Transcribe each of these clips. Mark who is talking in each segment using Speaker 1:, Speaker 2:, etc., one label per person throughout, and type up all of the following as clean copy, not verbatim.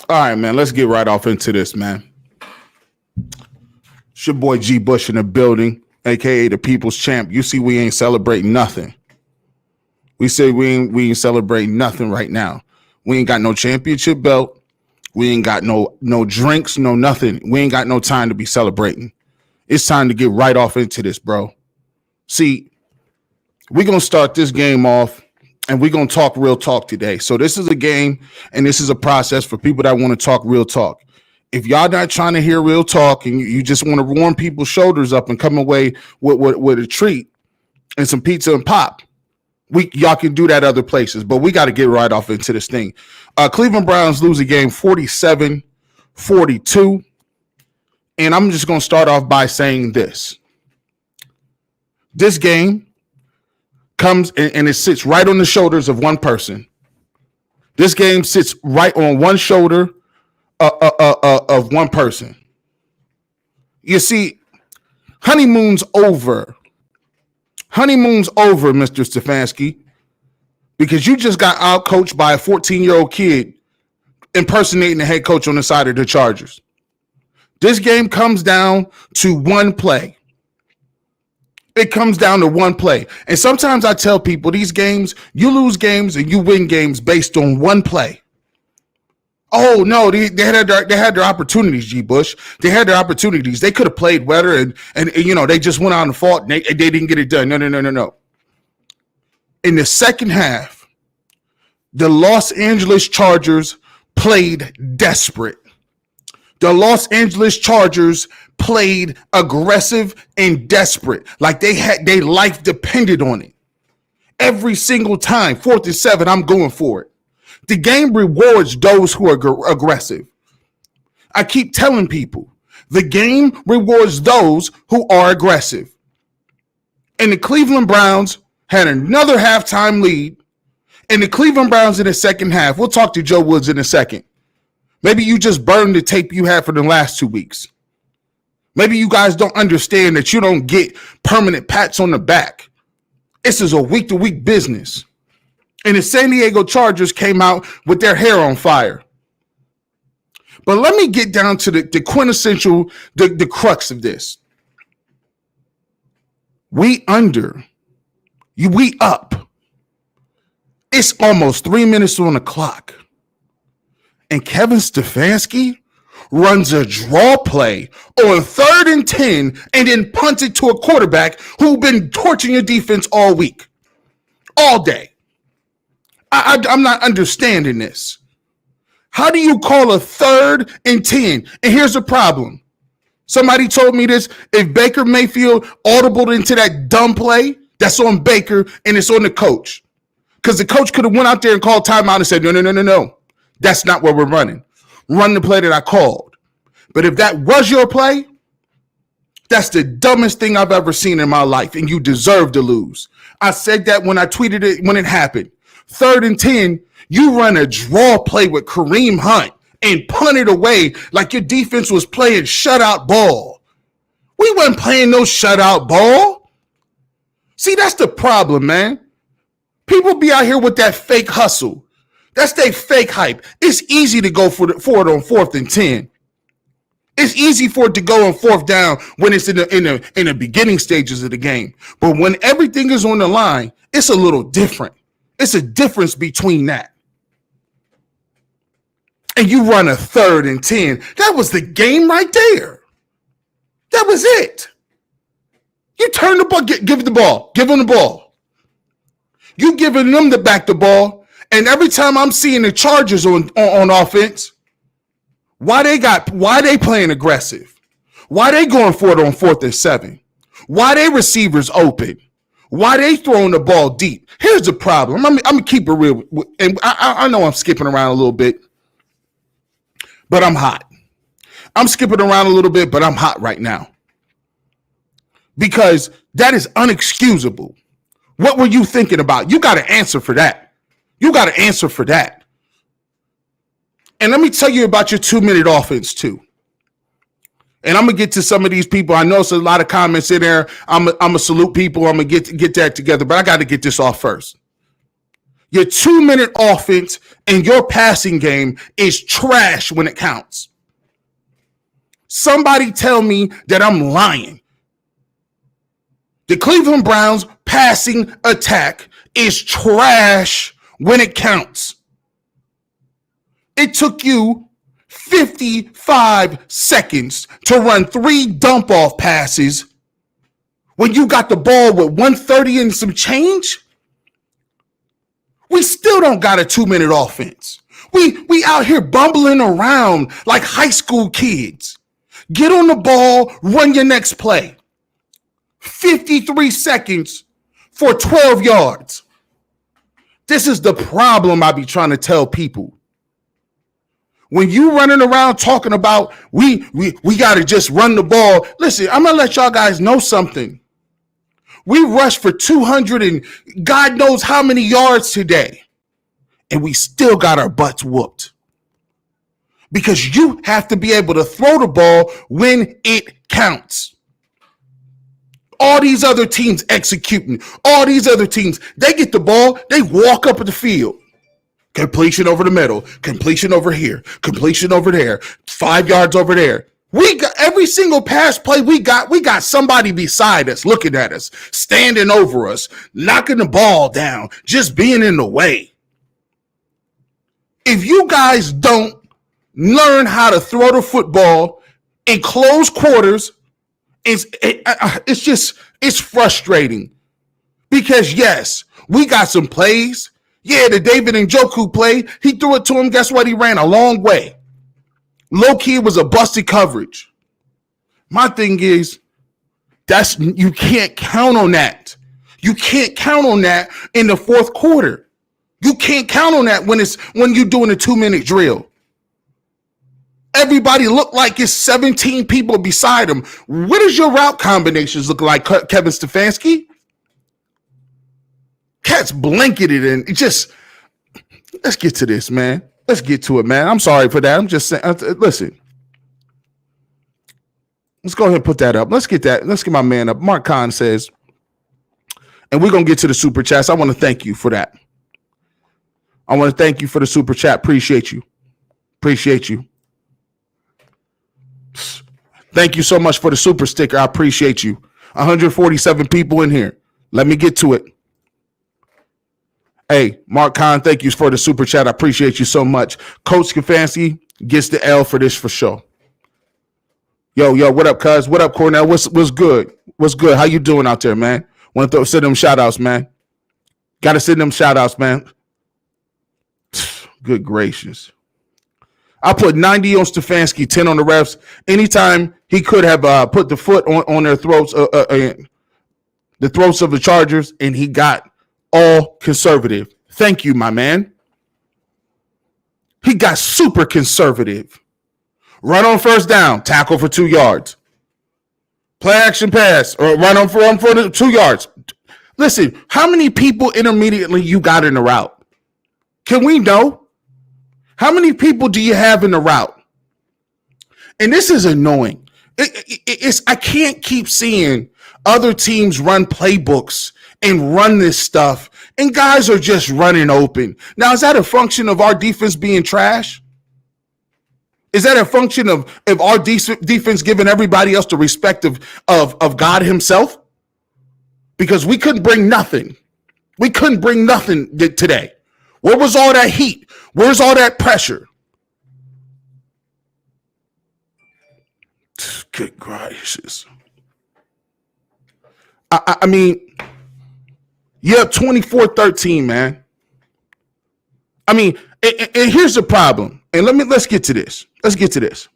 Speaker 1: All right, man. Let's get right off into this, man. It's your boy G Bush in the building, aka the People's Champ. You see, we ain't celebrating nothing. We say we ain't celebrating nothing right now. We ain't got no championship belt. We ain't got no drinks, no nothing. We ain't got no time to be celebrating. It's time to get right off into this, bro. See, we're gonna start this game off, and we're gonna talk real talk today. So this is a game, and this is a process for people that want to talk real talk. If y'all not trying to hear real talk and you just want to warm people's shoulders up and come away with a treat and some pizza and pop, y'all can do that other places. But we got to get right off into this thing. Cleveland Browns lose a game 47-42. And I'm just going to start off by saying this. This game comes and it sits right on the shoulders of one person. This game sits right on one shoulder of one person. You see, honeymoon's over. Honeymoon's over, Mr. Stefanski, because you just got out-coached by a 14-year-old kid impersonating the head coach on the side of the Chargers. This game comes down to one play. It comes down to one play. And sometimes I tell people these games, you lose games and you win games based on one play. Oh, no, they had their opportunities, G. Bush. They had their opportunities. They could have played better, and you know, they just went on the fault, and they didn't get it done. No. In the second half, the Los Angeles Chargers played desperate. The Los Angeles Chargers played aggressive and desperate, like their life depended on it. Every single time, 4th and 7, I'm going for it. The game rewards those who are aggressive. I keep telling people, the game rewards those who are aggressive. And the Cleveland Browns had another halftime lead. And the Cleveland Browns in the second half, we'll talk to Joe Woods in a second. Maybe you just burned the tape you had for the last 2 weeks. Maybe you guys don't understand that you don't get permanent pats on the back. This is a week-to-week business. And the San Diego Chargers came out with their hair on fire. But let me get down to the quintessential, the crux of this. We under. We up. It's almost 3 minutes on the clock. And Kevin Stefanski runs a draw play on 3rd and 10 and then punts it to a quarterback who's been torching your defense all week, all day. I'm not understanding this. How do you call a 3rd and 10? And here's the problem. Somebody told me this. If Baker Mayfield audibled into that dumb play, that's on Baker and it's on the coach. Because the coach could have went out there and called timeout and said, no. That's not what we're running. Run the play that I called. But if that was your play, that's the dumbest thing I've ever seen in my life, and you deserve to lose. I said that when I tweeted it when it happened. 3rd and 10, you run a draw play with Kareem Hunt and punt it away like your defense was playing shutout ball. We weren't playing no shutout ball. See, that's the problem, man. People be out here with that fake hustle. That's their fake hype. It's easy to go for it on 4th and 10. It's easy for it to go on 4th down when it's in the beginning stages of the game. But when everything is on the line, it's a little different. It's a difference between that. And you run a 3rd and 10. That was the game right there. That was it. You turn the ball, give the ball, give them the ball. You giving them the ball. And every time I'm seeing the Chargers on offense, why they playing aggressive? Why they going for it on 4th and 7? Why they receivers open? Why they throwing the ball deep? Here's the problem. I'm gonna keep it real, and I know I'm skipping around a little bit, but I'm hot. I'm skipping around a little bit, but I'm hot right now because that is unexcusable. What were you thinking about? You got to answer for that. You got to answer for that. And let me tell you about your 2-minute offense too. And I'm gonna get to some of these people. I know it's a lot of comments in there. I'm gonna salute people. I'm gonna get that together, but I got to get this off first. Your 2-minute offense and your passing game is trash when it counts. Somebody tell me that I'm lying. The Cleveland Browns passing attack is trash when it counts. It took you 55 seconds to run 3 dump-off passes when you got the ball with 130 and some change. We still don't got a 2-minute offense. We out here bumbling around like high school kids. Get on the ball, run your next play. 53 seconds for 12 yards. This is the problem I be trying to tell people. When you running around talking about we got to just run the ball. Listen, I'm going to let y'all guys know something. We rushed for 200 and God knows how many yards today. And we still got our butts whooped. Because you have to be able to throw the ball when it counts. All these other teams executing. All these other teams, they get the ball, they walk up the field. Completion over the middle. Completion over here. Completion over there. 5 yards over there. We got every single pass play we got somebody beside us looking at us, standing over us, knocking the ball down, just being in the way. If you guys don't learn how to throw the football in close quarters, it's frustrating. Because yes, we got some plays. Yeah, the David Njoku play, he threw it to him. Guess what? He ran a long way. Low key was a busted coverage. My thing is, you can't count on that. You can't count on that in the fourth quarter. You can't count on that when you're doing a 2-minute drill. Everybody look like it's 17 people beside him. What does your route combinations look like, Kevin Stefanski? Cat's blanketed and just, let's get to this, man. Let's get to it, man. I'm sorry for that. I'm just saying, listen. Let's go ahead and put that up. Let's get my man up. Mark Kahn says, and we're going to get to the super chats. I want to thank you for that. I want to thank you for the super chat. Appreciate you. Appreciate you. Thank you so much for the super sticker. I appreciate you. 147 people in here. Let me get to it. Hey, Mark Kahn, thank you for the super chat. I appreciate you so much. Coach Stefanski gets the L for this for sure. Yo, what up, cuz? What up, Cornell? What's good? What's good? How you doing out there, man? Want to send them shout-outs, man. Got to send them shout-outs, man. Good gracious. I put 90 on Stefanski, 10 on the refs. Anytime he could have put the foot on their throats, the throats of the Chargers, and he got all conservative. Thank you, my man. He got super conservative. Run on first down, tackle for 2 yards. Play action pass, or run on for the 2 yards. Listen, how many people intermediately you got in the route? Can we know? How many people do you have in the route? And this is annoying. I can't keep seeing other teams run playbooks and run this stuff, and guys are just running open. Now, is that a function of our defense being trash? Is that a function of our defense giving everybody else the respect of God himself? Because we couldn't bring nothing. We couldn't bring nothing today. Where was all that heat? Where's all that pressure? Good gracious. I mean, you're up 24-13, man. I mean, and here's the problem. And let's get to this. Let's get to this.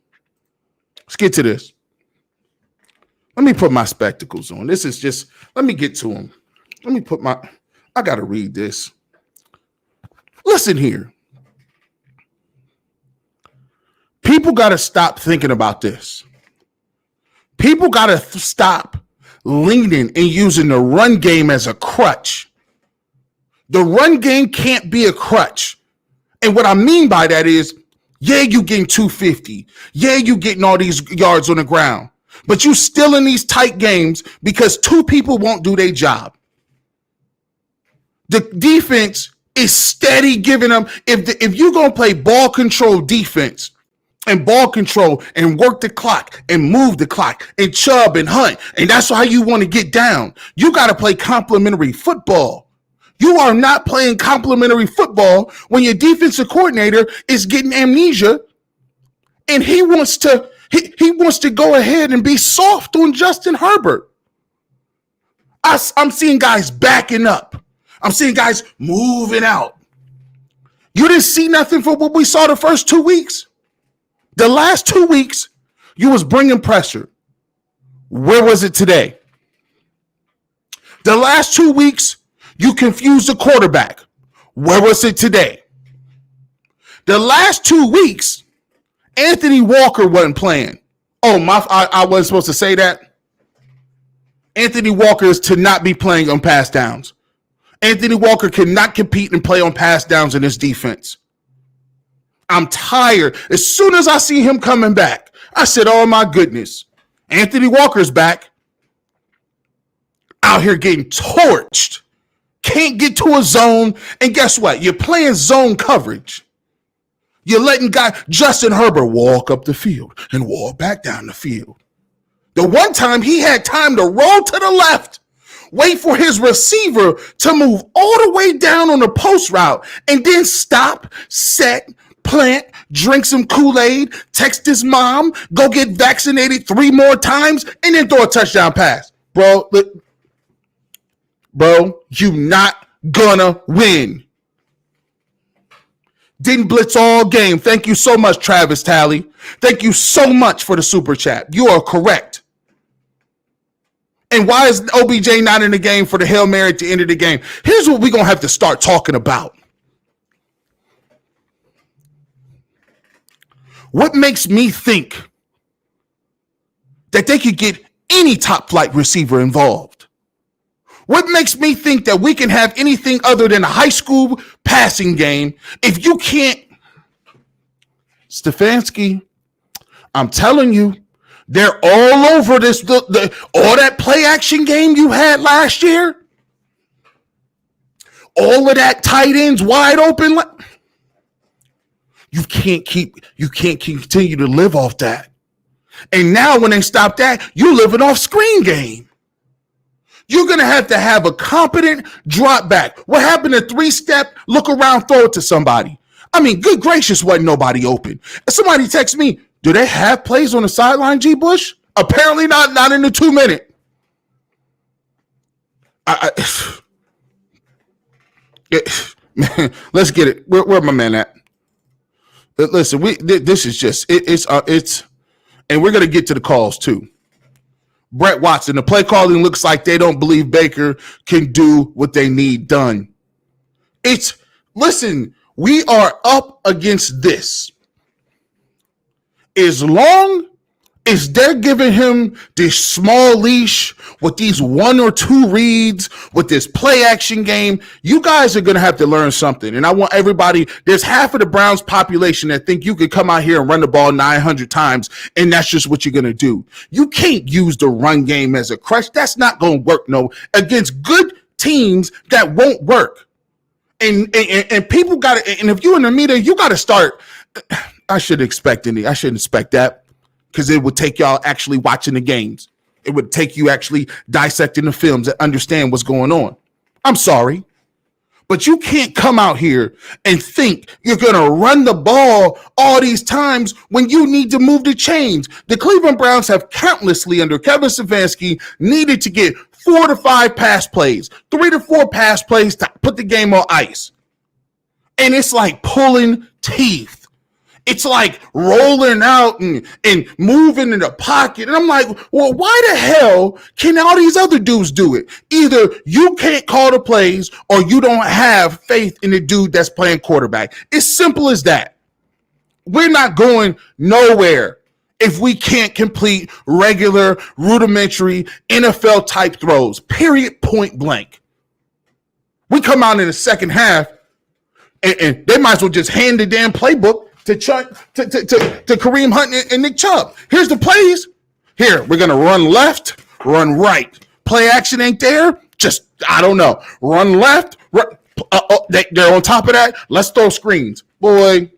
Speaker 1: Let me put my spectacles on. This is just, let me get to them. I got to read this. Listen here. People got to stop thinking about this. People got to stop leaning and using the run game as a crutch. The run game can't be a crutch. And what I mean by that is, yeah, you getting 250. Yeah, you getting all these yards on the ground. But you still in these tight games because 2 people won't do their job. The defense is steady giving them. If you're going to play ball control defense and ball control and work the clock and move the clock and Chubb and Hunt, and that's how you want to get down, you got to play complementary football. You are not playing complementary football when your defensive coordinator is getting amnesia and he wants to go ahead and be soft on Justin Herbert. I'm seeing guys backing up. I'm seeing guys moving out. You didn't see nothing for what we saw the first 2 weeks. The last 2 weeks, you was bringing pressure. Where was it today? The last 2 weeks, you confused the quarterback. Where was it today? The last 2 weeks, Anthony Walker wasn't playing. Oh, I wasn't supposed to say that. Anthony Walker is to not be playing on pass downs. Anthony Walker cannot compete and play on pass downs in this defense. I'm tired. As soon as I see him coming back, I said, oh my goodness, Anthony Walker's back. Out here getting torched. Can't get to a zone. And guess what? You're playing zone coverage. You're letting Justin Herbert walk up the field and walk back down the field. The one time he had time to roll to the left, wait for his receiver to move all the way down on the post route, and then stop, set, plant, drink some Kool-Aid, text his mom, go get vaccinated 3 more times, and then throw a touchdown pass. Bro, you not gonna win. Didn't blitz all game. Thank you so much, Travis Talley. Thank you so much for the super chat. You are correct. And why is OBJ not in the game for the Hail Mary at the end of the game? Here's what we're going to have to start talking about. What makes me think that they could get any top flight receiver involved? What makes me think that we can have anything other than a high school passing game if you can't? Stefanski, I'm telling you, they're all over this. All that play action game you had last year, all of that tight ends wide open. You can't continue to live off that. And now when they stop that, you're living off screen game. You're going to have a competent drop back. What happened to 3-step, look around, throw it to somebody? I mean, good gracious, wasn't nobody open. Somebody text me, do they have plays on the sideline, G. Bush? Apparently not in the 2 minute. Man, let's get it. Where my man at? Listen, this is just, it's, and we're going to get to the calls too. Brett Watson, the play calling looks like they don't believe Baker can do what they need done. Listen, we are up against this. As long as they're giving him this small leash with these 1 or 2 reads, with this play action game, you guys are going to have to learn something. And I want everybody, there's half of the Browns population that think you could come out here and run the ball 900 times, and that's just what you're going to do. You can't use the run game as a crutch. That's not going to work, against good teams that won't work. And people got to, and if you're in the media, you got to start. I shouldn't expect that, because it would take y'all actually watching the games. It would take you actually dissecting the films and understand what's going on. I'm sorry, but you can't come out here and think you're going to run the ball all these times when you need to move the chains. The Cleveland Browns have countlessly, under Kevin Stefanski, needed to get 4 to 5 pass plays, 3 to 4 pass plays to put the game on ice. And it's like pulling teeth. It's like rolling out and moving in the pocket. And I'm like, well, why the hell can all these other dudes do it? Either you can't call the plays or you don't have faith in the dude that's playing quarterback. It's simple as that. We're not going nowhere if we can't complete regular, rudimentary NFL type throws, period, point blank. We come out in the second half and they might as well just hand the damn playbook to Kareem Hunt and Nick Chubb. Here's the plays. Here, we're going to run left, run right. Play action ain't there. Just, I don't know. Run left, They're on top of that. Let's throw screens, boy.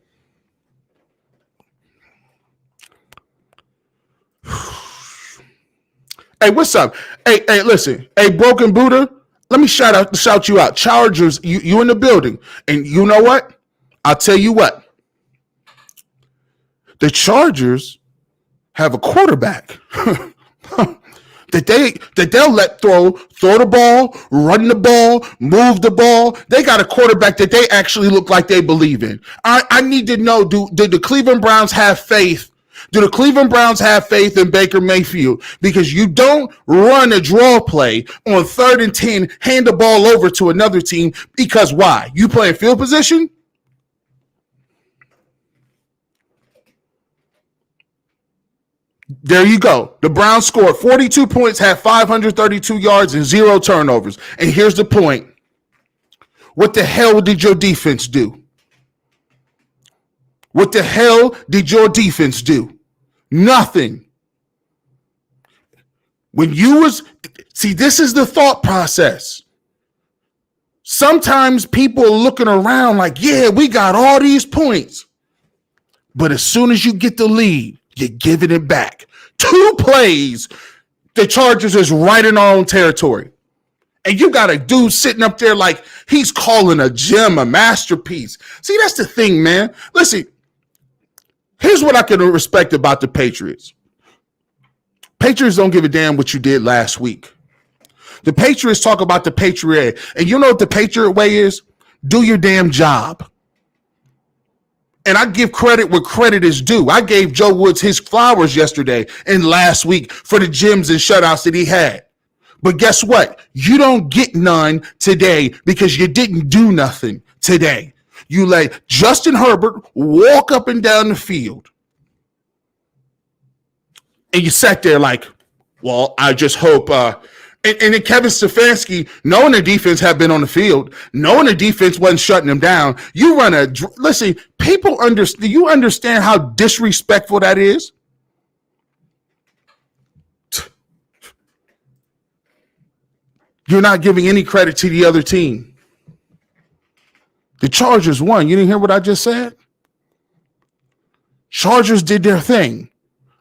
Speaker 1: Hey, what's up? Hey, listen. Hey, Broken Buddha, let me shout you out. Chargers, you in the building. And you know what? I'll tell you what. The Chargers have a quarterback that they'll let throw the ball, run the ball, move the ball. They got a quarterback that they actually look like they believe in. I need to know, do the Cleveland Browns have faith? Do the Cleveland Browns have faith in Baker Mayfield? Because you don't run a draw play on 3rd and 10, hand the ball over to another team. Because why? You playing field position? There you go. The Browns scored 42 points, had 532 yards, and 0 turnovers. And here's the point. What the hell did your defense do? What the hell did your defense do? Nothing. This is the thought process. Sometimes people are looking around like, yeah, we got all these points. But as soon as you get the lead, you're giving it back. 2 plays, the Chargers is right in our own territory. And you got a dude sitting up there like he's calling a gem a masterpiece. See, that's the thing, man. Listen, here's what I can respect about the Patriots. Patriots don't give a damn what you did last week. The Patriots talk about the Patriot. And you know what the Patriot way is? Do your damn job. And I give credit where credit is due. I gave Joe Woods his flowers yesterday and last week for the gyms and shutouts that he had. But guess what? You don't get none today because you didn't do nothing today. You let Justin Herbert walk up and down the field. And you sat there like, well, I just hope and then Kevin Stefanski, knowing the defense had been on the field, knowing the defense wasn't shutting them down, you listen, people understand. You understand how disrespectful that is? You're not giving any credit to the other team. The Chargers won. You didn't hear what I just said? Chargers did their thing.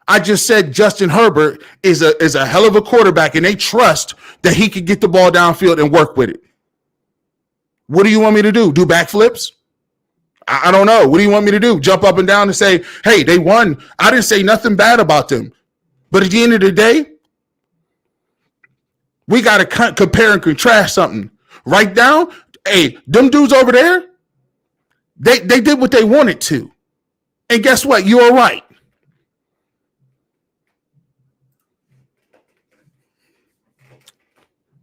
Speaker 1: I just said Justin Herbert is a hell of a quarterback, and they trust that he can get the ball downfield and work with it. What do you want me to do? Do backflips? I don't know. What do you want me to do? Jump up and down and say, hey, they won. I didn't say nothing bad about them. But at the end of the day, we got to compare and contrast something. Right now, hey, them dudes over there, they did what they wanted to. And guess what? You were right.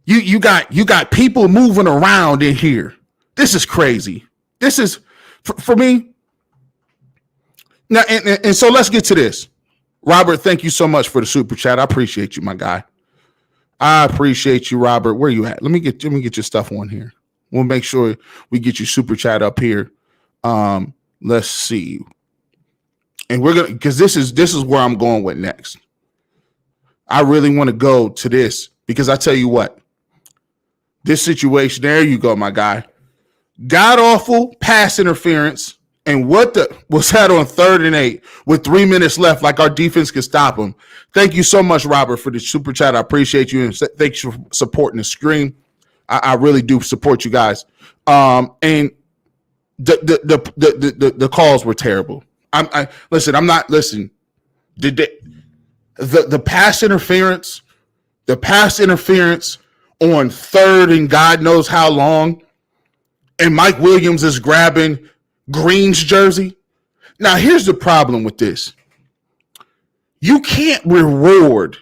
Speaker 1: You got people moving around in here. This is crazy. This is for me. Now, and so let's get to this. Robert, thank you so much for the super chat. I appreciate you, my guy. I appreciate you, Robert. Where you at? Let me get your stuff on here. We'll make sure we get you super chat up here. Let's see. And we're gonna, because this is where I'm going with next. I really want to go to this because I tell you what. This situation, there you go, my guy. God awful pass interference. And what was that on 3rd and 8 with 3 minutes left, like our defense could stop him. Thank you so much, Robert, for the super chat. I appreciate you, and thanks for supporting the stream. I really do support you guys. And the calls were terrible. Listen. The pass interference, on 3rd and God knows how long, and Mike Williams is grabbing Green's jersey. Now, here's the problem with this. You can't reward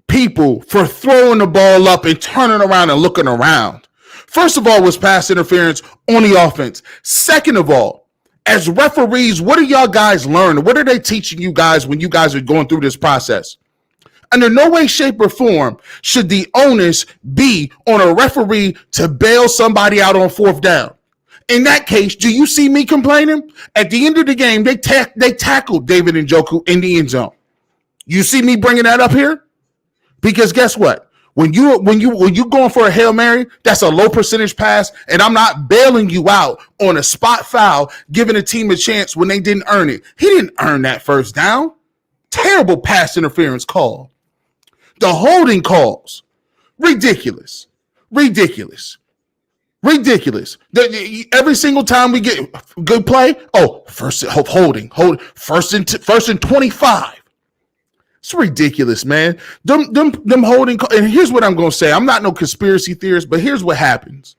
Speaker 1: people for throwing the ball up and turning around and looking around. First of all, was pass interference on the offense. Second of all, as referees, what do y'all guys learn? What are they teaching you guys when you guys are going through this process? Under no way, shape, or form should the onus be on a referee to bail somebody out on 4th down. In that case, do you see me complaining? At the end of the game, they tackled David Njoku in the end zone. You see me bringing that up here? Because guess what? When you going for a Hail Mary, that's a low percentage pass, and I'm not bailing you out on a spot foul, giving a team a chance when they didn't earn it. He didn't earn that first down. Terrible pass interference call. The holding calls, ridiculous. Every single time we get good play, first holding, first and 25. It's ridiculous, man. Them holding, and here's what I'm going to say. I'm not no conspiracy theorist, but here's what happens.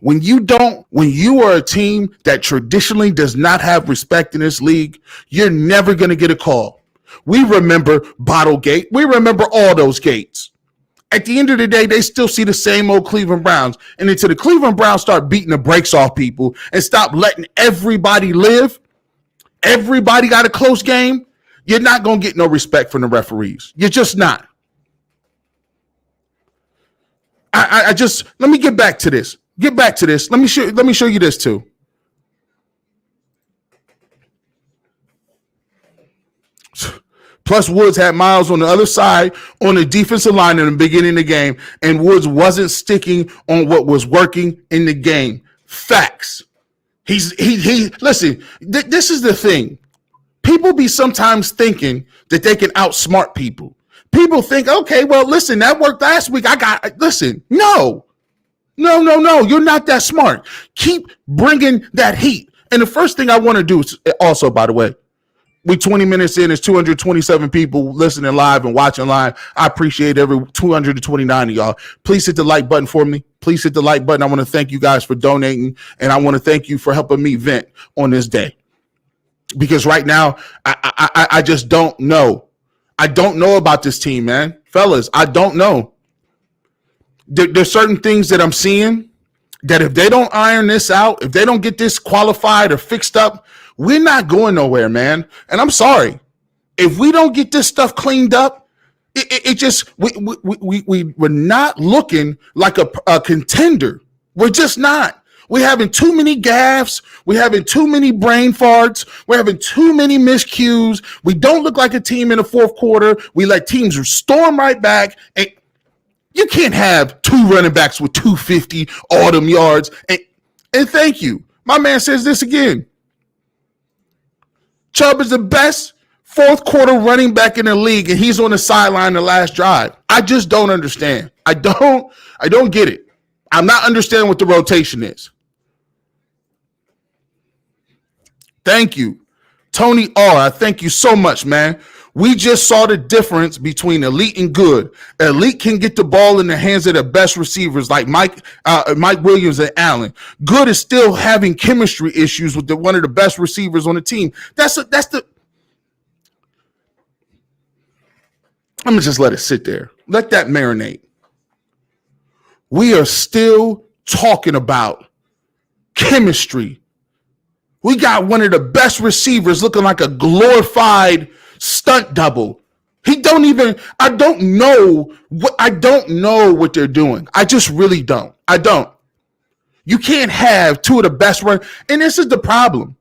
Speaker 1: When you are a team that traditionally does not have respect in this league, you're never going to get a call. We remember Bottlegate. We remember all those gates. At the end of the day, they still see the same old Cleveland Browns. And until the Cleveland Browns start beating the brakes off people and stop letting everybody live, everybody got a close game, you're not going to get no respect from the referees. You're just not. Let me get back to this. Let me show you this too. Plus, Woods had Miles on the other side on the defensive line in the beginning of the game, and Woods wasn't sticking on what was working in the game. Facts. Listen, this is the thing. People be sometimes thinking that they can outsmart people. People think, okay, well, listen, that worked last week. Listen, no. You're not that smart. Keep bringing that heat. And the first thing I want to do is also, by the way, we 20 minutes in, there's 227 people listening live and watching live. I appreciate every 229 of y'all. Please hit the like button for me. Please hit the like button. I want to thank you guys for donating, and I want to thank you for helping me vent on this day. Because right now, I just don't know. I don't know about this team, man. Fellas, I don't know. There's certain things that I'm seeing that if they don't iron this out, if they don't get this qualified or fixed up, we're not going nowhere, man. And I'm sorry. If we don't get this stuff cleaned up, we're not looking like a contender. We're just not. We're having too many gaffes. We're having too many brain farts. We're having too many miscues. We don't look like a team in the fourth quarter. We let teams storm right back. And you can't have two running backs with 250 all them yards. And thank you. My man says this again. Chubb is the best fourth quarter running back in the league, and he's on the sideline the last drive. I just don't understand. I don't get it. I'm not understanding what the rotation is. Thank you. Tony R., I thank you so much, man. We just saw the difference between elite and good. Elite can get the ball in the hands of the best receivers like Mike Williams and Allen. Good is still having chemistry issues with one of the best receivers on the team. I'm going to just let it sit there. Let that marinate. We are still talking about chemistry. We got one of the best receivers looking like a glorified stunt double. I don't know what they're doing. I just really don't. I don't. You can't have two of the best run. And this is the problem.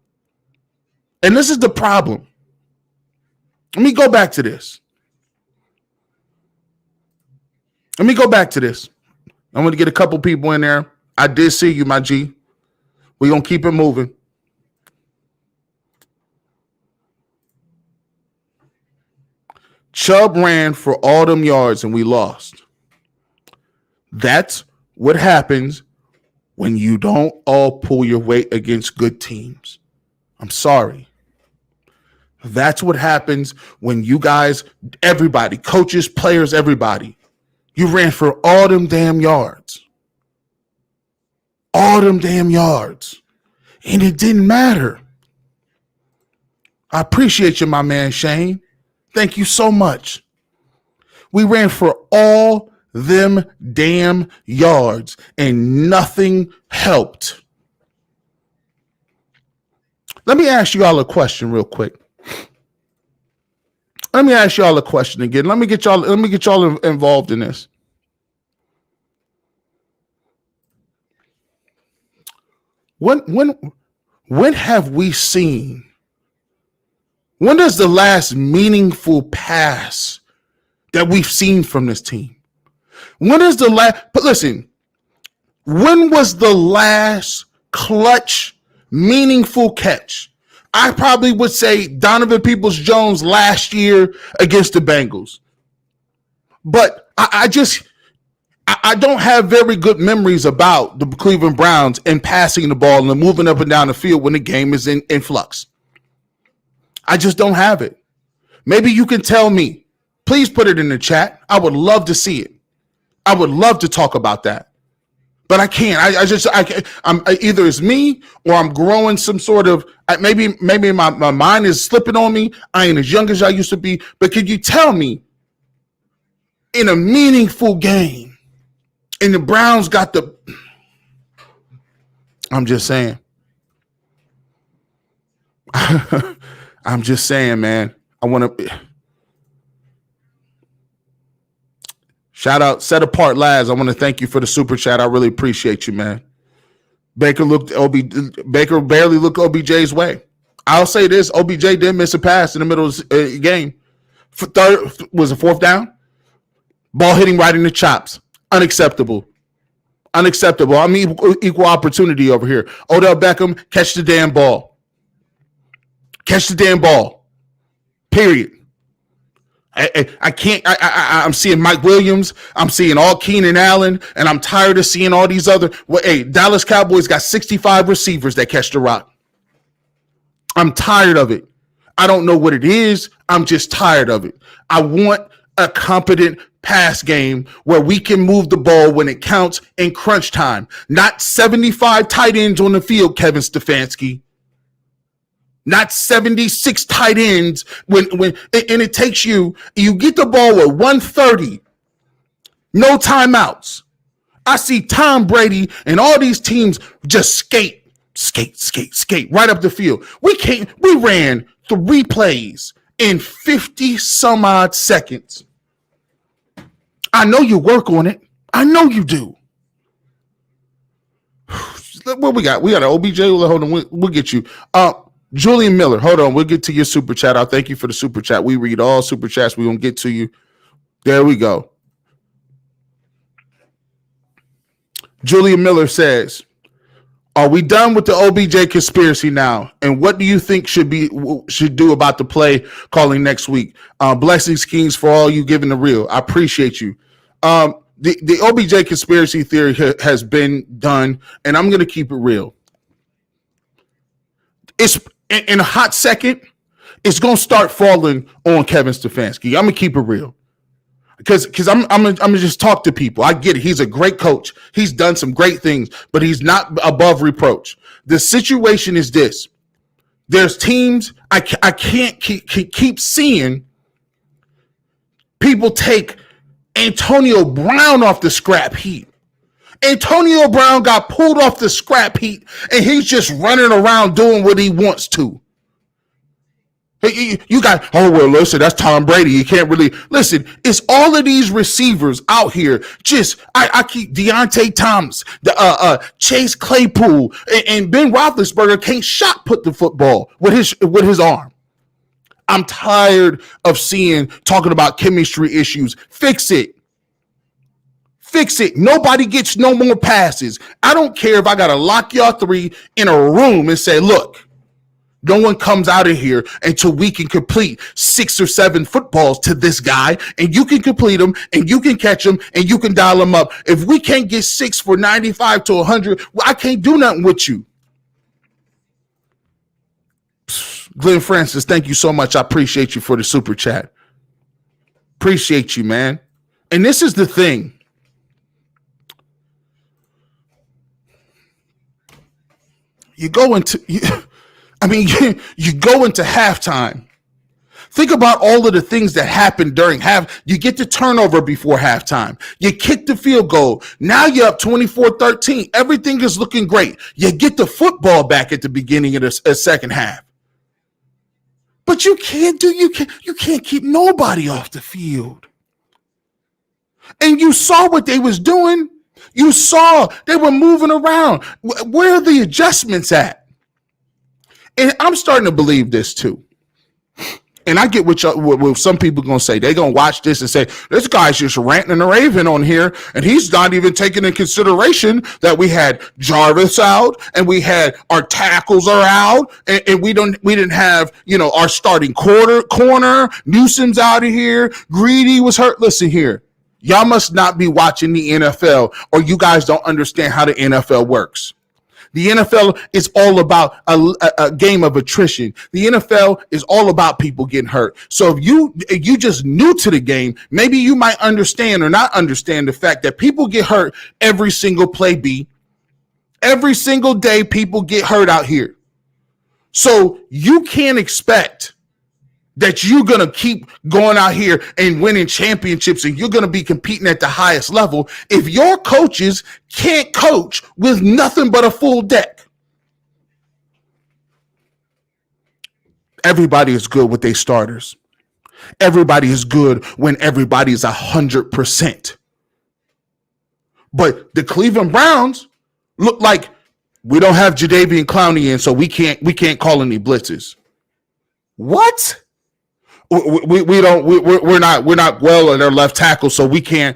Speaker 1: Let me go back to this. I'm going to get a couple people in there. I did see you, my G. We're going to keep it moving. Chubb ran for all them yards and we lost. That's what happens when you don't all pull your weight against good teams. I'm sorry. That's what happens when you guys, everybody, coaches, players, everybody, you ran for all them damn yards. All them damn yards. And it didn't matter. I appreciate you, my man, Shane. Thank you so much. We ran for all them damn yards and nothing helped. Let me ask you all a question real quick. Let me ask you all a question again. Let me get y'all involved in this. When have we seen? When does the last meaningful pass that we've seen from this team? When is the last? But listen, when was the last clutch, meaningful catch? I probably would say Donovan Peoples-Jones last year against the Bengals. But I don't have very good memories about the Cleveland Browns and passing the ball and moving up and down the field when the game is in flux. I just don't have it. Maybe you can tell me. Please put it in the chat. I would love to see it. I would love to talk about that. But I can't. I can't. I'm either it's me or I'm growing some sort of maybe my mind is slipping on me. I ain't as young as I used to be. But could you tell me in a meaningful game, and the Browns got the? I'm just saying. I'm just saying, man. I want to shout out, set apart Laz. I want to thank you for the super chat. I really appreciate you, man. Baker barely looked OBJ's way. I'll say this: OBJ did miss a pass in the middle of the game. Third was a fourth down. Ball hitting right in the chops. Unacceptable. I mean, equal opportunity over here. Odell Beckham, catch the damn ball. Period. I can't. I'm seeing Mike Williams. I'm seeing all Keenan Allen, and I'm tired of seeing all these other. Dallas Cowboys got 65 receivers that catch the rock. I'm tired of it. I don't know what it is. I'm just tired of it. I want a competent pass game where we can move the ball when it counts in crunch time. Not 75 tight ends on the field, Kevin Stefanski. Not 76 tight ends when it takes you get the ball at 130, no timeouts. I see Tom Brady and all these teams just skate right up the field. We ran 3 plays in 50 some odd seconds. I know you work on it. I know you do. What we got? We got an OBJ. Hold on, we'll get you. Julian Miller, hold on. We'll get to your super chat. I'll thank you for the super chat. We read all super chats. We're going to get to you. There we go. Julian Miller says, are we done with the OBJ conspiracy now? And what do you think should do about the play calling next week? Blessings, Kings, for all you giving the real. I appreciate you. The OBJ conspiracy theory has been done, and I'm going to keep it real. It's in a hot second, it's gonna start falling on Kevin Stefanski. I'm gonna keep it real, because I'm gonna just talk to people. I get it. He's a great coach. He's done some great things, but he's not above reproach. The situation is this: there's teams I can't keep seeing people take Antonio Brown off the scrap heap. Antonio Brown got pulled off the scrap heap, and he's just running around doing what he wants to. You got, listen, that's Tom Brady. You can't really listen. It's all of these receivers out here. Just I keep Deontay Thomas, Chase Claypool, and Ben Roethlisberger can't shot put the football with his arm. I'm tired of talking about chemistry issues. Fix it. Nobody gets no more passes. I don't care if I got to lock y'all 3 in a room and say, look, no one comes out of here until we can complete 6 or 7 footballs to this guy, and you can complete them, and you can catch them, and you can dial them up. If we can't get 6 for 95 to 100, well, I can't do nothing with you. Glenn Francis, thank you so much. I appreciate you for the super chat. Appreciate you, man. And this is the thing. You go into halftime. Think about all of the things that happened during half. You get the turnover before halftime. You kick the field goal. Now you're up 24-13. Everything is looking great. You get the football back at the beginning of the second half. But you can't keep nobody off the field. And you saw what they was doing. You saw they were moving around. Where are the adjustments at? And I'm starting to believe this too. And I get what some people going to say. They're going to watch this and say, this guy's just ranting and raving on here, and he's not even taking in consideration that we had Jarvis out, and we had our tackles are out, and we didn't have, our starting corner. Newsom's out of here. Greedy was hurt. Listen here. Y'all must not be watching the NFL, or you guys don't understand how the NFL works. The NFL is all about a game of attrition. The NFL is all about people getting hurt. So if you just new to the game, maybe you might understand or not understand the fact that people get hurt every single play. Every single day, people get hurt out here. So you can't expect that you're going to keep going out here and winning championships and you're going to be competing at the highest level if your coaches can't coach with nothing but a full deck. Everybody is good with their starters. Everybody is good when everybody's 100%. But the Cleveland Browns look like we don't have Jadeveon Clowney in, so we can't call any blitzes. What? We're not well at our left tackle, so we can't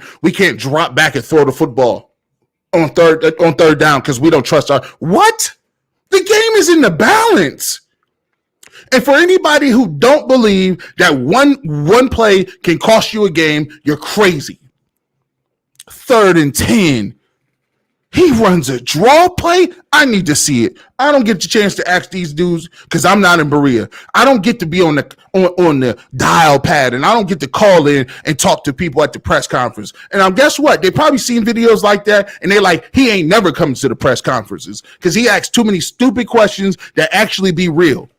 Speaker 1: drop back and throw the football on third down because we don't trust our what? The game is in the balance. And for anybody who don't believe that one play can cost you a game, you're crazy. 3rd and 10. He runs a draw play. I need to see it. I don't get the chance to ask these dudes because I'm not in Berea. I don't get to be on the dial pad, and I don't get to call in and talk to people at the press conference. And guess what? They probably seen videos like that, and they're like, he ain't never coming to the press conferences because he asks too many stupid questions that actually be real.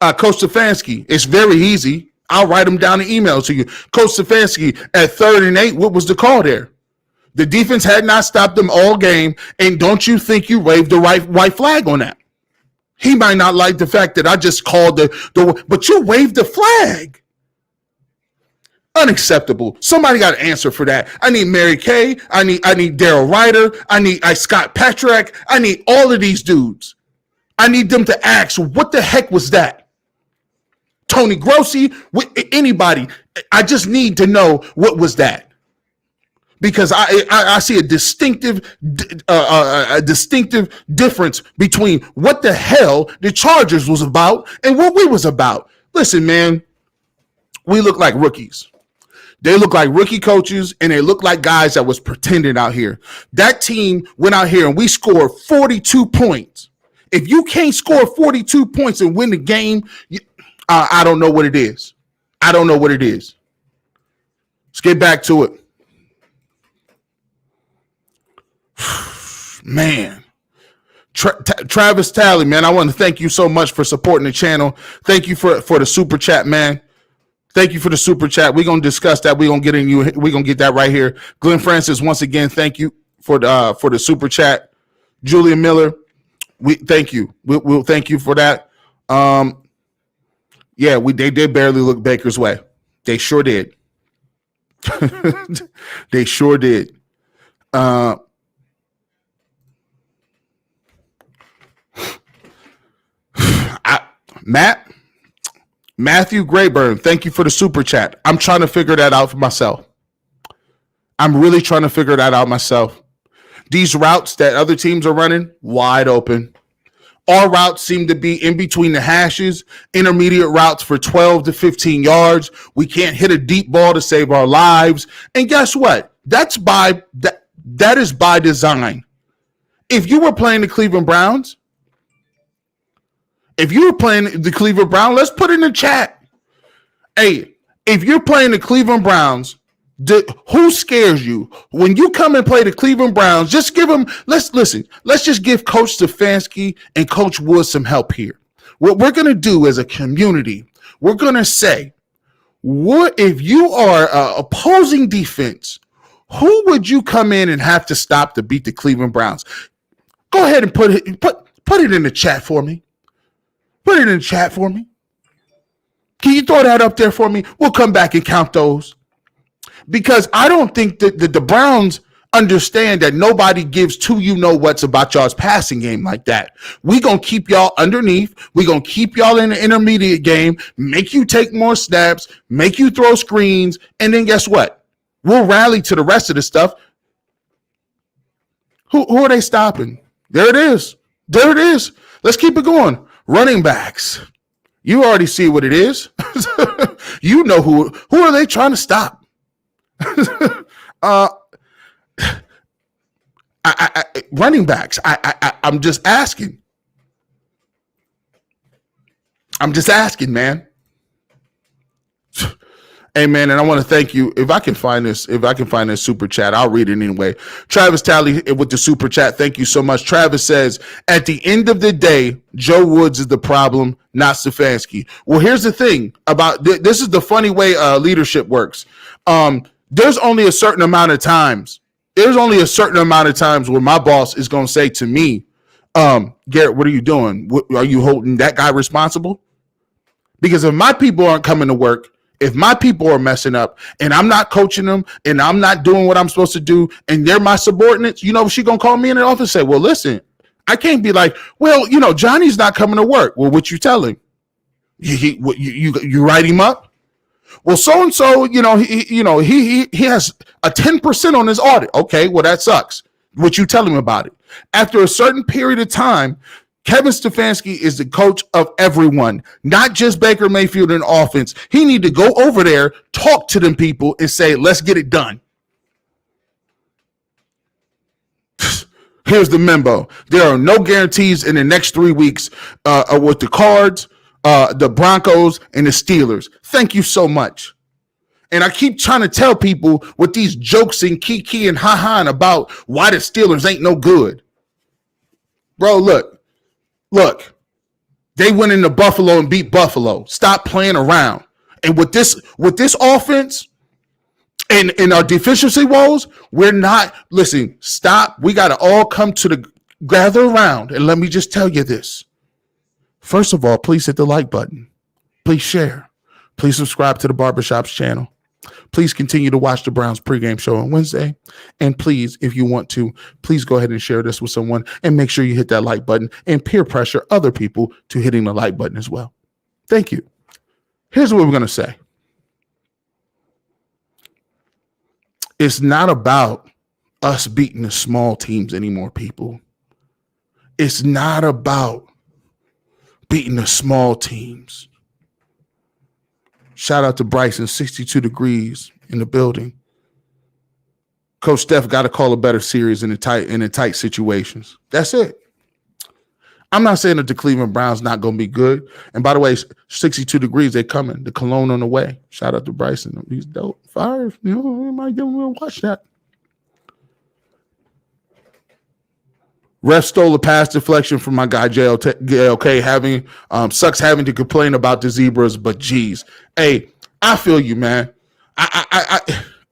Speaker 1: Coach Stefanski, it's very easy. I'll write them down in email to you. Coach Stefanski, at 3rd and 8, what was the call there? The defense had not stopped them all game, and don't you think you waved the white flag on that? He might not like the fact that I just called but you waved the flag. Unacceptable. Somebody got to answer for that. I need Mary Kay. I need Daryl Ryder. I need Scott Petrak. I need all of these dudes. I need them to ask, what the heck was that? Tony Grossi, anybody. I just need to know what was that. Because I see a distinctive difference between what the hell the Chargers was about and what we was about. Listen, man, we look like rookies. They look like rookie coaches, and they look like guys that was pretending out here. That team went out here and we scored 42 points. If you can't score 42 points and win the game, I don't know what it is. I don't know what it is. Let's get back to it. Man, Travis Talley, man, I want to thank you so much for supporting the channel. Thank you for the super chat, man. Thank you for the super chat. We're gonna discuss that. We're gonna get that right here. Glenn Francis, once again, thank you for the super chat. Julia Miller, we thank you. We'll thank you for that. Yeah, they did barely look Baker's way. They sure did. They sure did. Matthew Grayburn, thank you for the super chat. I'm trying to figure that out for myself. I'm really trying to figure that out myself. These routes that other teams are running, wide open. Our routes seem to be in between the hashes, intermediate routes for 12 to 15 yards. We can't hit a deep ball to save our lives. And guess what? That is by design. If you were playing the Cleveland Browns, let's put it in the chat. Hey, if you're playing the Cleveland Browns, who scares you? When you come and play the Cleveland Browns, just give them, let's just give Coach Stefanski and Coach Wood some help here. What we're going to do as a community, we're going to say, what if you are opposing defense, who would you come in and have to stop to beat the Cleveland Browns? Go ahead and put it in the chat for me. Put it in the chat for me. Can you throw that up there for me? We'll come back and count those. Because I don't think that the Browns understand that nobody gives two what's about y'all's passing game like that. We gonna keep y'all underneath. We gonna keep y'all in the intermediate game, make you take more snaps, make you throw screens, and then guess what? We'll rally to the rest of the stuff. Who are they stopping? There it is. There it is. Let's keep it going. Running backs. You already see what it is. You know who are they trying to stop? Running backs. I'm just asking. I'm just asking, man. Hey, man, and I want to thank you. If I can find this super chat, I'll read it anyway. Travis Talley with the super chat. Thank you so much. Travis says, at the end of the day, Joe Woods is the problem, not Stefanski. Well, here's the thing about this is the funny way leadership works. There's only a certain amount of times. There's only a certain amount of times where my boss is going to say to me, Garrett, what are you doing? Are you holding that guy responsible? Because if my people aren't coming to work, if my people are messing up and I'm not coaching them and I'm not doing what I'm supposed to do and they're my subordinates, she's going to call me in the office and say, well, listen, I can't be like, well, Johnny's not coming to work. Well, what you tell him? You write him up? Well, so-and-so, he has a 10% on his audit. Okay, well, that sucks. What you tell him about it? After a certain period of time, Kevin Stefanski is the coach of everyone, not just Baker Mayfield in offense. He need to go over there, talk to them people, and say, let's get it done. Here's the memo. There are no guarantees in the next 3 weeks with the Cards, the Broncos, and the Steelers. Thank you so much. And I keep trying to tell people with these jokes and kiki and ha-ha about why the Steelers ain't no good. Bro, look, they went into Buffalo and beat Buffalo. Stop playing around. And with this offense and our deficiency woes, we're not, listen, stop. We got to all come gather around. And let me just tell you this. First of all, please hit the like button. Please share. Please subscribe to the Barbershop's channel. Please continue to watch the Browns pregame show on Wednesday. And please, if you want to, please go ahead and share this with someone and make sure you hit that like button and peer pressure other people to hitting the like button as well. Thank you. Here's what we're going to say. It's not about us beating the small teams anymore, people. It's not about beating the small teams. Shout out to Bryson, 62 degrees in the building. Coach Steph got to call a better series in the tight situations. That's it. I'm not saying that the Cleveland Browns not going to be good. And by the way, 62 degrees, they coming. The cologne on the way. Shout out to Bryson. He's dope. Fire. We might give him a watch that. Ref stole a pass deflection from my guy JLK. Sucks having to complain about the zebras, but geez, hey, I feel you, man.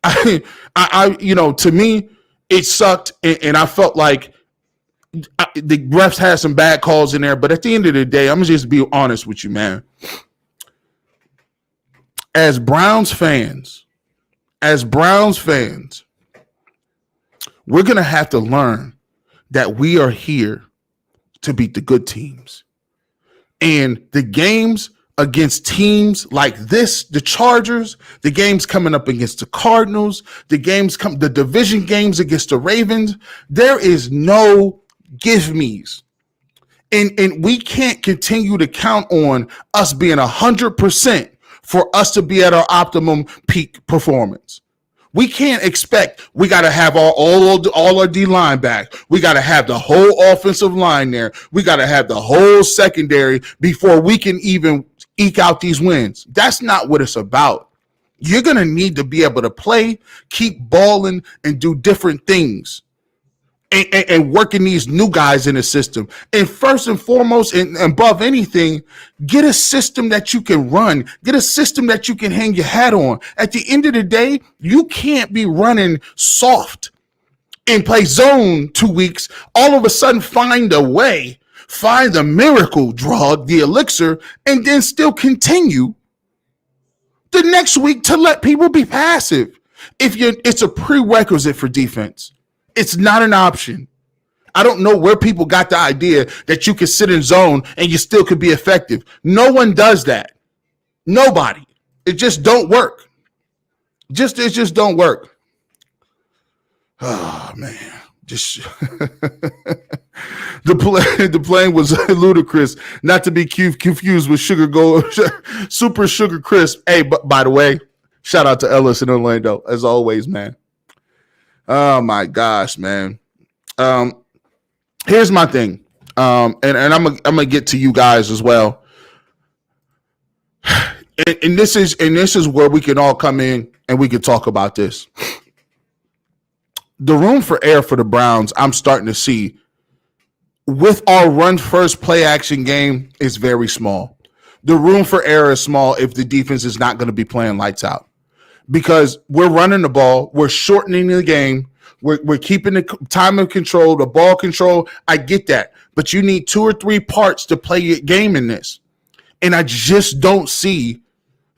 Speaker 1: To me, it sucked, and I felt like the refs had some bad calls in there. But at the end of the day, I'm gonna just be honest with you, man. As Browns fans, we're gonna have to learn that we are here to beat the good teams. And the games against teams like this, the Chargers, the games coming up against the Cardinals, the division games against the Ravens, there is no give me's. And we can't continue to count on us being 100% for us to be at our optimum peak performance. We can't expect we got to have all our D-line back. We got to have the whole offensive line there. We got to have the whole secondary before we can even eke out these wins. That's not what it's about. You're going to need to be able to play, keep balling, and do different things. And working these new guys in the system. And first and foremost, and above anything, get a system that you can run. Get a system that you can hang your hat on. At the end of the day, you can't be running soft and play zone 2 weeks, all of a sudden find a way, find the miracle drug, the elixir, and then still continue the next week to let people be passive. It's a prerequisite for defense. It's not an option. I don't know where people got the idea that you can sit in zone and you still could be effective. No one does that. Nobody. It just don't work. It just don't work. Oh man, just the plane was ludicrous. Not to be confused with Super Sugar Crisp. Hey, but by the way, shout out to Ellis in Orlando as always, man. Oh my gosh, man. Here's my thing, and I'm gonna get to you guys as well. And this is where we can all come in and we can talk about this. The room for error for the Browns, I'm starting to see with our run first play action game is very small. The room for error is small if the defense is not going to be playing lights out, because we're running the ball, we're shortening the game. We're keeping the time of control, the ball control. I get that. But you need 2 or 3 parts to play your game in this. And I just don't see,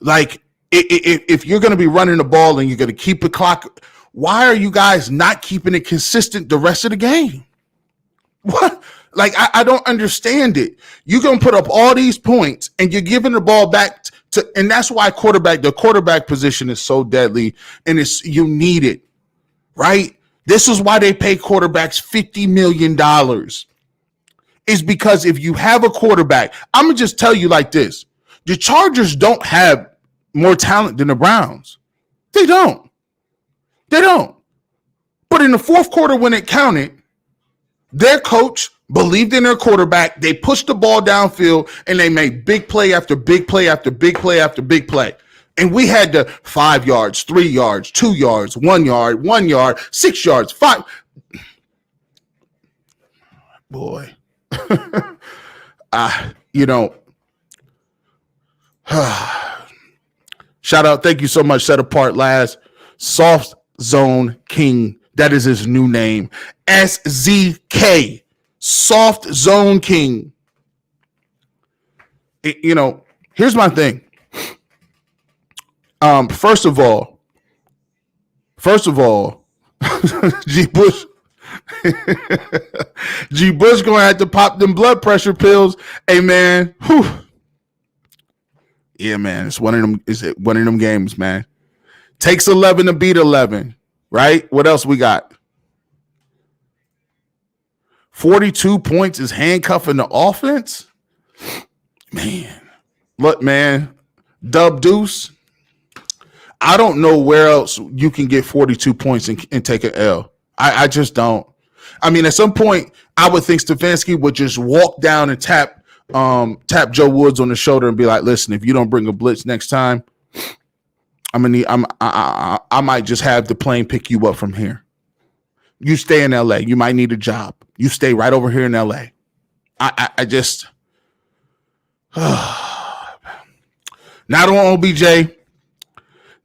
Speaker 1: like, if you're going to be running the ball and you're going to keep the clock, why are you guys not keeping it consistent the rest of the game? What? Like, I don't understand it. You're going to put up all these points and you're giving the ball back to, and that's why the quarterback position is so deadly, and you need it, right? This is why they pay quarterbacks $50 million. Is because if you have a quarterback, I'm going to just tell you like this. The Chargers don't have more talent than the Browns. They don't. But in the fourth quarter when it counted, their coach believed in their quarterback. They pushed the ball downfield, and they made big play after big play after big play after big play. And we had the 5 yards, 3 yards, 2 yards, 1 yard, 1 yard, 6 yards, 5. Boy. Shout out. Thank you so much. Set apart last. Soft Zone King. That is his new name. SZK. Soft Zone King. Here's my thing. First of all, G Bush gonna have to pop them blood pressure pills. Hey man, whew. Yeah, man, it's one of them games, man. Takes 11 to beat 11, right? What else we got? 42 points is handcuffing the offense. Man, look, man, Dub Deuce. I don't know where else you can get 42 points and take an L. I just don't. I mean, at some point, I would think Stefanski would just walk down and tap Joe Woods on the shoulder and be like, "Listen, if you don't bring a blitz next time, I might just have the plane pick you up from here. You stay in LA. You might need a job. You stay right over here in LA." I just not on OBJ.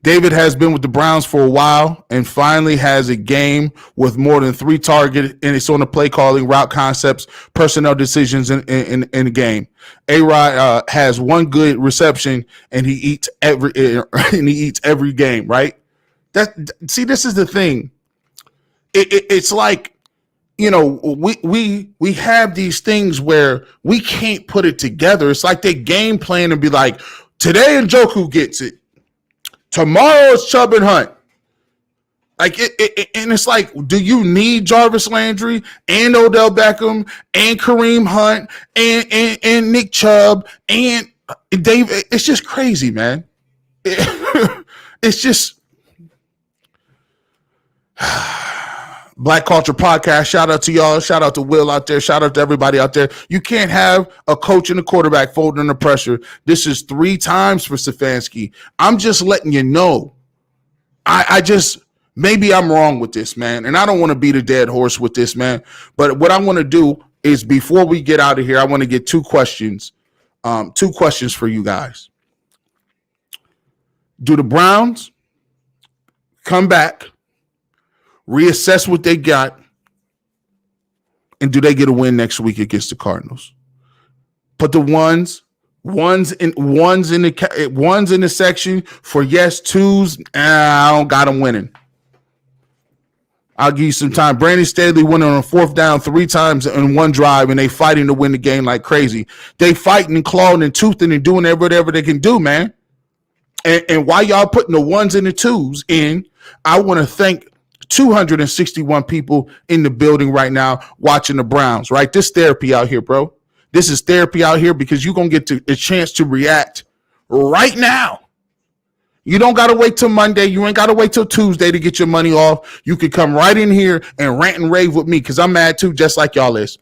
Speaker 1: David has been with the Browns for a while and finally has a game with more than 3 targets, and it's on the play calling, route concepts, personnel decisions in the game. A-Rod has 1 good reception, and he eats every game, right? This is the thing. It's like, we have these things where we can't put it together. It's like they game plan and be like, today Njoku gets it. Tomorrow it's Chubb and Hunt. Like and it's like, do you need Jarvis Landry and Odell Beckham and Kareem Hunt and Nick Chubb and Dave? It's just crazy, man. It's just Black Culture Podcast. Shout out to y'all. Shout out to Will out there. Shout out to everybody out there. You can't have a coach and a quarterback folding under pressure. This is 3 times for Stefanski. I'm just letting you know. Maybe I'm wrong with this, man. And I don't want to beat a dead horse with this, man. But what I want to do is, before we get out of here, I want to get 2 questions. 2 questions for you guys. Do the Browns come back, reassess what they got, and do they get a win next week against the Cardinals? Put the ones in the section for yes, 2s. I don't got them winning. I'll give you some time. Brandon Staley went on a 4th down 3 times in one drive, and they fighting to win the game like crazy. They fighting and clawing and toothing and doing whatever they can do, man. And while y'all putting the 1s and the 2s in, I want to thank 261 people in the building right now watching the Browns, right? This therapy out here, bro. This is therapy out here because you're going to get a chance to react right now. You don't got to wait till Monday. You ain't got to wait till Tuesday to get your money off. You could come right in here and rant and rave with me because I'm mad too, just like y'all is.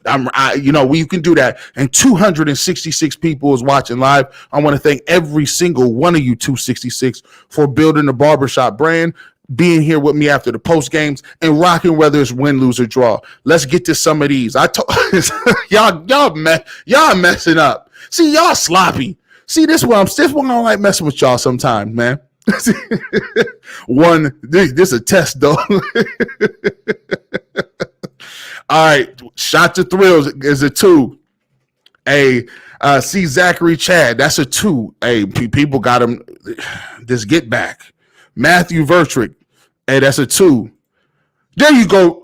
Speaker 1: You can do that. And 266 people is watching live. I want to thank every single one of you 266 for building the barbershop brand, being here with me after the post games, and rocking whether it's win, lose, or draw. Let's get to some of these. Y'all messing up. See, y'all sloppy. See, this one I don't like messing with y'all sometimes, man. This a test though. All right, shot to thrills is a 2. See Zachary Chad, that's a 2. People got him. This get back. Matthew Vertrick, that's a 2. There you go,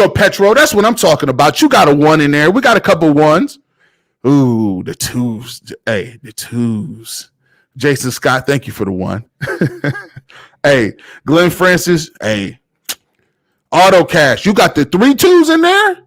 Speaker 1: Petro. That's what I'm talking about. You got a 1 in there. We got a couple 1s. Ooh, the 2s. The 2s. Jason Scott, thank you for the 1. Glenn Francis, Auto Cash, you got the 3 2s in there?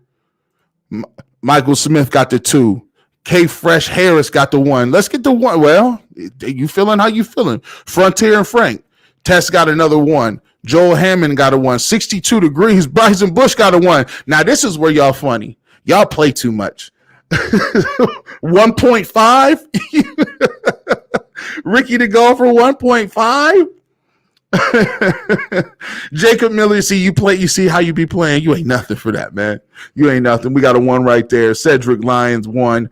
Speaker 1: Michael Smith got the 2. K Fresh Harris got the 1. Let's get the 1. Well, you feeling how you feeling? Frontier and Frank. Tess got another 1. Joel Hammond got a 1. 62 degrees. Bryson Bush got a 1. Now, this is where y'all funny. Y'all play too much. 1.5? Ricky the Golfer 1.5? Jacob Miller, you see how you be playing. You ain't nothing for that, man. You ain't nothing. We got a 1 right there. Cedric Lyons 1.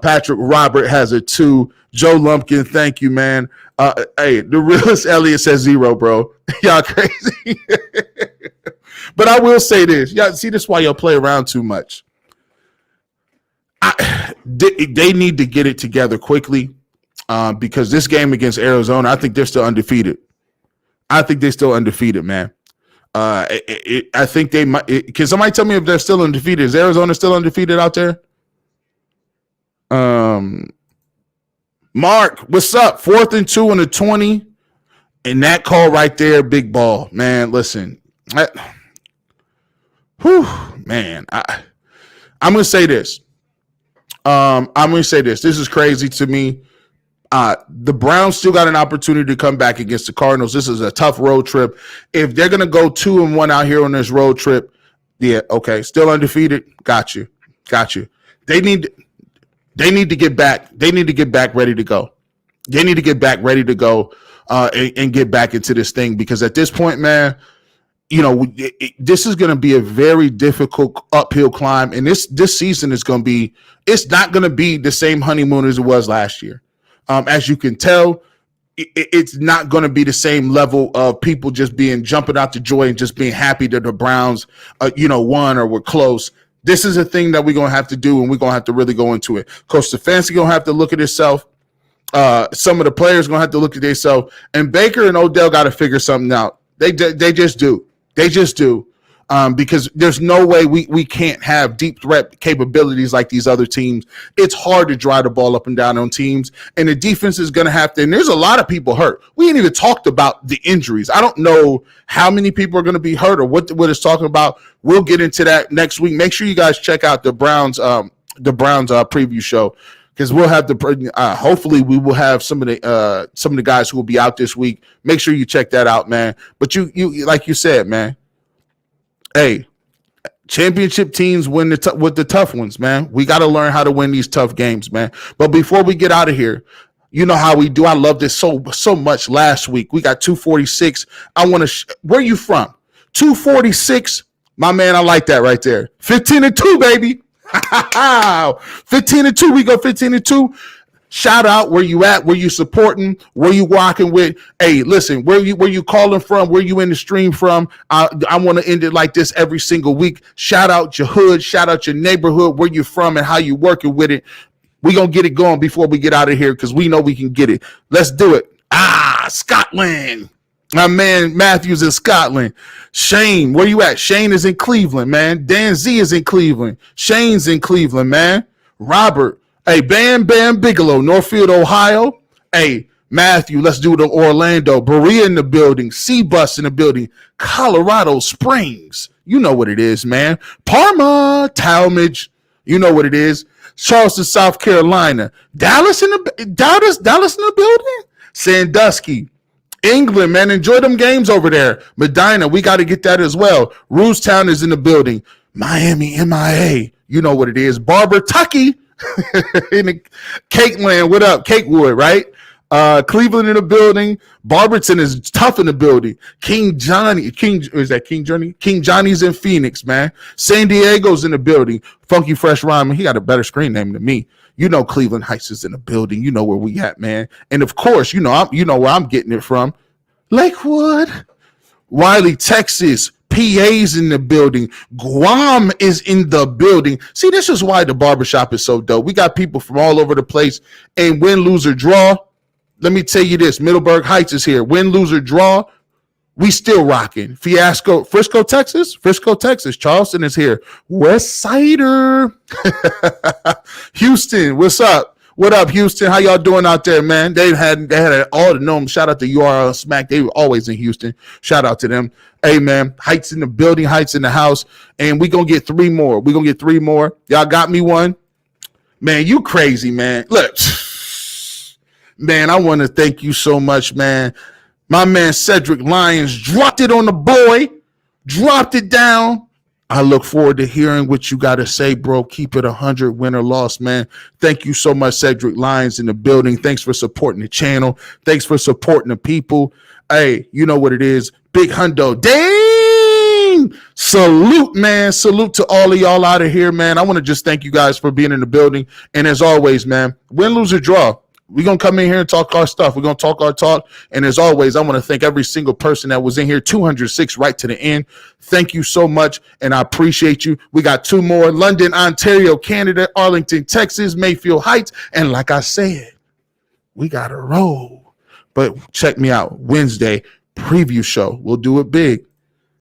Speaker 1: Patrick Robert has a 2. Joe Lumpkin, thank you, man. The realist Elliot says 0, bro. Y'all crazy. But I will say this. Y'all see, this is why y'all play around too much. They need to get it together quickly because this game against Arizona, I think they're still undefeated. Man. I think they might. Can somebody tell me if they're still undefeated? Is Arizona still undefeated out there? Mark, what's up? 4th and 2 on the 20. And that call right there, big ball. Man, listen. I'm going to say this. This is crazy to me. The Browns still got an opportunity to come back against the Cardinals. This is a tough road trip. If they're going to go 2-1 out here on this road trip, yeah, okay, still undefeated. Got you. They need to get back. They need to get back ready to go. And get back into this thing because at this point, man, this is going to be a very difficult uphill climb. And this season is going to be, it's not going to be the same honeymoon as it was last year. As you can tell, it's not going to be the same level of people just jumping out the joy and just being happy that the Browns, won or were close. This is a thing that we're going to have to do, and we're going to have to really go into it. Coach Stefanski going to have to look at himself. Some of the players going to have to look at themselves. And Baker and Odell got to figure something out. They just do. Because there's no way we can't have deep threat capabilities like these other teams. It's hard to drive the ball up and down on teams, and the defense is going to have to. And there's a lot of people hurt. We ain't even talked about the injuries. I don't know how many people are going to be hurt or what it's talking about. We'll get into that next week. Make sure you guys check out the Browns preview show because we'll have hopefully we will have some of the guys who will be out this week. Make sure you check that out, man. But you like you said, man. Hey, championship teams win with the tough ones, man. We got to learn how to win these tough games, man. But before we get out of here, you know how we do. I love this so much. Last week we got 246. I want to. Where you from? 246, my man. I like that right there. 15-2, baby. 15-2. We go 15-2. Shout out where you at, where you supporting, where you walking with. Hey, listen, where you calling from, where you in the stream from. I want to end it like this every single week. Shout out your hood, shout out your neighborhood, where you from and how you working with it. We gonna get it going before we get out of here because we know we can get it. Let's do it. Scotland. My man Matthews in Scotland. Shane, where you at? Shane is in Cleveland, man. Dan Z is in Cleveland. Shane's in Cleveland, man. Robert, hey, Bam Bam Bigelow, Northfield, Ohio. Hey, Matthew, let's do the Orlando. Berea in the building. C-Bus in the building. Colorado Springs. You know what it is, man. Parma, Talmadge. You know what it is. Charleston, South Carolina. Dallas in the building. Sandusky. England, man, enjoy them games over there. Medina, we got to get that as well. Roosetown is in the building. Miami, MIA, you know what it is. Barber Tucky in the Cake Land, what up? Cakewood, right? Cleveland in the building. Barberton is tough in the building. King Johnny's in Phoenix, man. San Diego's in the building. Funky Fresh Rhyme, he got a better screen name than me. You know Cleveland Heights is in the building. You know where we at, man. And of course, you know where I'm getting it from. Lakewood, Wiley, Texas. PA's in the building. Guam is in the building. See, this is why the barbershop is so dope. We got people from all over the place. And win, lose, or draw. Let me tell you this. Middleburg Heights is here. Win, lose, or draw. We still rocking. Fiasco, Frisco, Texas. Charleston is here. West Sider. Houston, what's up? What up, Houston? How y'all doing out there, man? They had all to know them. Shout out to URL Smack. They were always in Houston. Shout out to them. Hey, man, Heights in the building, Heights in the house. And we going to get 3 more. Y'all got me one? Man, you crazy, man. Look, man, I want to thank you so much, man. My man Cedric Lyons dropped it on the boy, dropped it down. I look forward to hearing what you got to say, bro. Keep it 100, win or loss, man. Thank you so much, Cedric Lyons in the building. Thanks for supporting the channel. Thanks for supporting the people. Hey, you know what it is. Big hundo. Dang! Salute, man. Salute to all of y'all out of here, man. I want to just thank you guys for being in the building. And as always, man, win, lose, or draw. We're going to come in here and talk our stuff. We're going to talk our talk. And as always, I want to thank every single person that was in here, 206 right to the end. Thank you so much, and I appreciate you. We got 2 more, London, Ontario, Canada, Arlington, Texas, Mayfield Heights. And like I said, we got to roll. But check me out, Wednesday, preview show. We'll do it big.